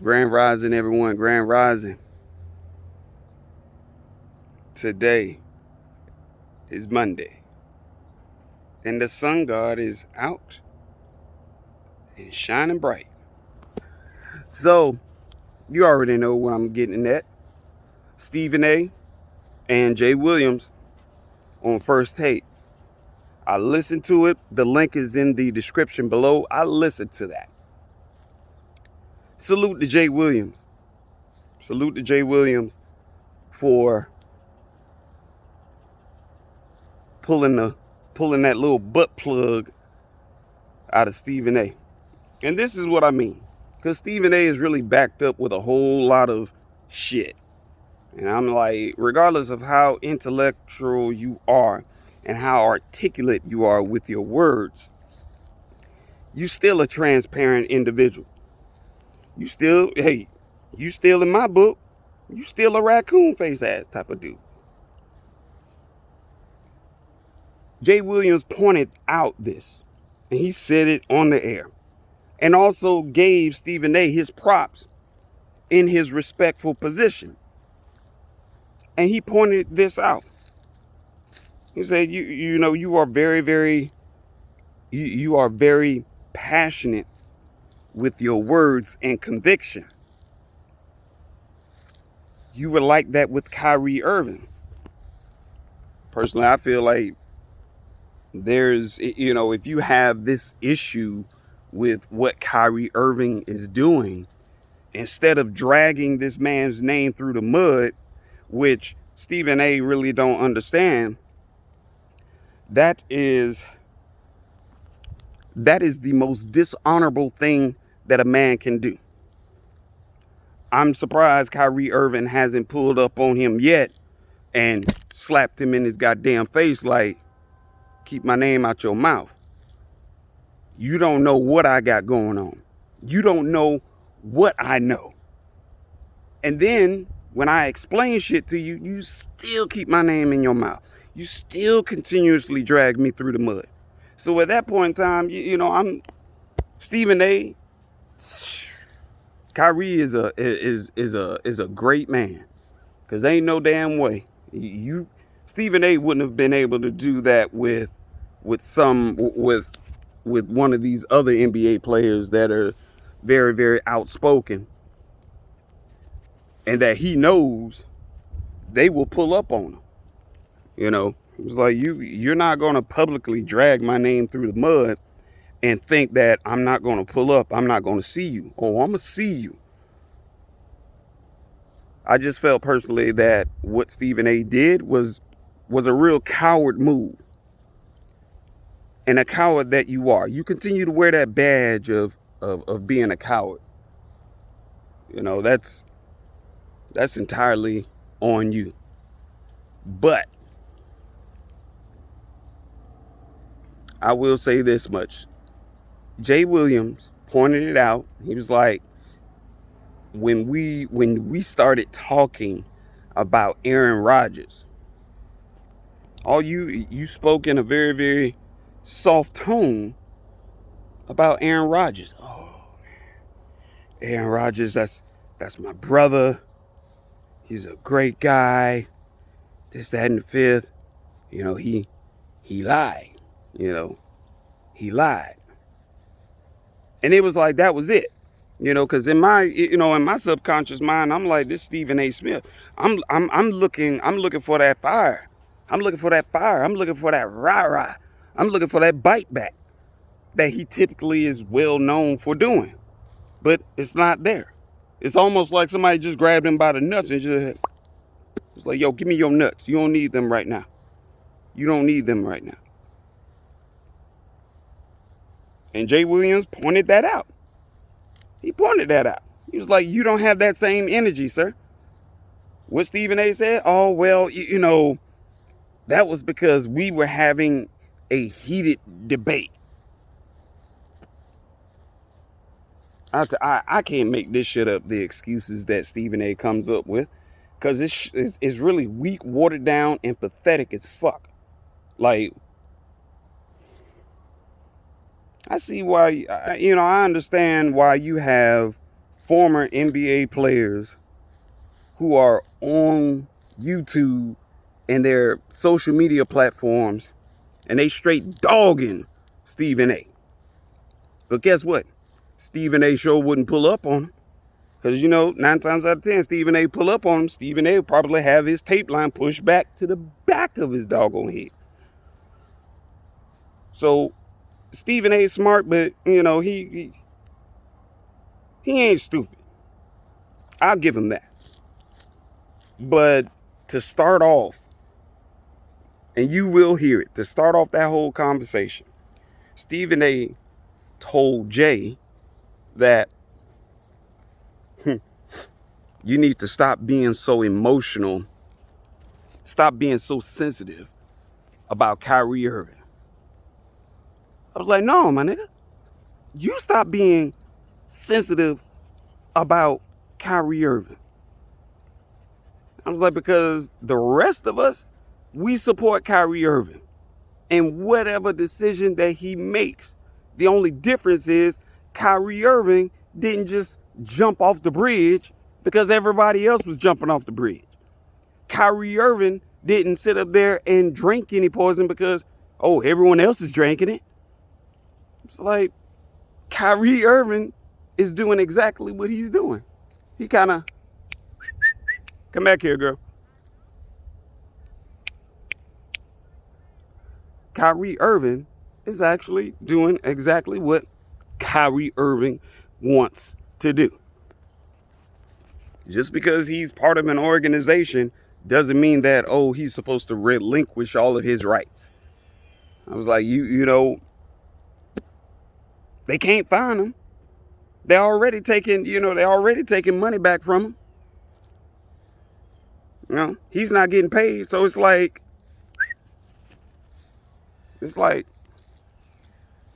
Grand Rising, everyone. Grand Rising. Today is Monday, and the sun god is out and shining bright. So, you already know what I'm getting at. Stephen A. and Jay Williams on First Take. I listened to it. The link is in the description below. I listened to that. Salute to Jay Williams. Salute to Jay Williams for pulling that little butt plug out of Stephen A. And this is what I mean. Because Stephen A is really backed up with a whole lot of shit. And I'm like, regardless of how intellectual you are and how articulate you are with your words, you still a transparent individual. You still in my book, you still a raccoon face ass type of dude. Jay Williams pointed out this, and he said it on the air, and also gave Stephen A his props in his respectful position. And he pointed this out. He said, you are very passionate with your words and conviction. You were like that with Kyrie Irving. Personally, I feel like there's, if you have this issue with what Kyrie Irving is doing, instead of dragging this man's name through the mud, which Stephen A really don't understand, that is the most dishonorable thing that a man can do. I'm surprised Kyrie Irving hasn't pulled up on him yet and slapped him in his goddamn face like, keep my name out your mouth. You don't know what I got going on. You don't know what I know. And then when I explain shit to you, you still keep my name in your mouth. You still continuously drag me through the mud. So at that point in time, I'm Stephen A. Kyrie is a great man, because ain't no damn way Stephen A. wouldn't have been able to do that with one of these other NBA players that are very, very outspoken, and that he knows they will pull up on him. It's like you're not going to publicly drag my name through the mud and think that I'm not going to pull up. I'm not going to see you. Oh, I'm going to see you. I just felt personally that what Stephen A did was a real coward move. And a coward that you are. You continue to wear that badge of being a coward. That's entirely on you. But I will say this much. Jay Williams pointed it out. He was like, when we started talking about Aaron Rodgers, you spoke in a very, very soft tone about Aaron Rodgers. Oh, Aaron Rodgers, that's my brother. He's a great guy. This, that, and the fifth. He lied. He lied. And it was like, that was it. Because in my subconscious mind, I'm like, this Stephen A. Smith. I'm looking for that fire. I'm looking for that fire. I'm looking for that rah-rah. I'm looking for that bite back that he typically is well known for doing. But it's not there. It's almost like somebody just grabbed him by the nuts and it's like, yo, give me your nuts. You don't need them right now. You don't need them right now. And Jay Williams pointed that out. He pointed that out. He was like, you don't have that same energy, sir. What Stephen A said? Oh, well, that was because we were having a heated debate. I can't make this shit up, the excuses that Stephen A comes up with, because it's really weak, watered down, and pathetic as fuck. Like, I see why, I understand why you have former NBA players who are on YouTube and their social media platforms, and they straight dogging Stephen A. But guess what? Stephen A sure wouldn't pull up on him. Because, 9 times out of 10, Stephen A pull up on him. Stephen A would probably have his tape line pushed back to the back of his doggone head. So, Stephen A smart, but, he ain't stupid. I'll give him that. But to start off, and you will hear it, to start off that whole conversation, Stephen A told Jay that you need to stop being so emotional, stop being so sensitive about Kyrie Irving. I was like, no, my nigga. You stop being sensitive about Kyrie Irving. I was like, because the rest of us, we support Kyrie Irving. And whatever decision that he makes, the only difference is Kyrie Irving didn't just jump off the bridge because everybody else was jumping off the bridge. Kyrie Irving didn't sit up there and drink any poison because, everyone else is drinking it. It's like Kyrie Irving is doing exactly what he's doing. He kind of, come back here, girl. Kyrie Irving is actually doing exactly what Kyrie Irving wants to do. Just because he's part of an organization doesn't mean that, he's supposed to relinquish all of his rights. I was like, they can't find him. They're already taking money back from him. He's not getting paid. So it's like,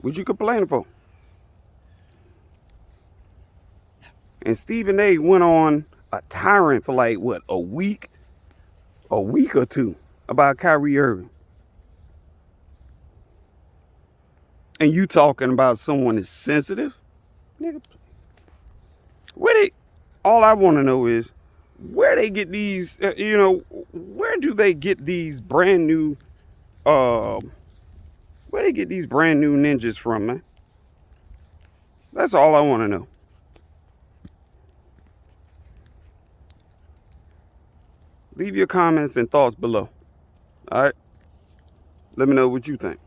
what you complaining for? And Stephen A went on a tyrant for a week or two about Kyrie Irving. And you talking about someone is sensitive? Nigga, all I want to know is where they get these, where do they get these brand new, ninjas from, man? That's all I want to know. Leave your comments and thoughts below. All right? Let me know what you think.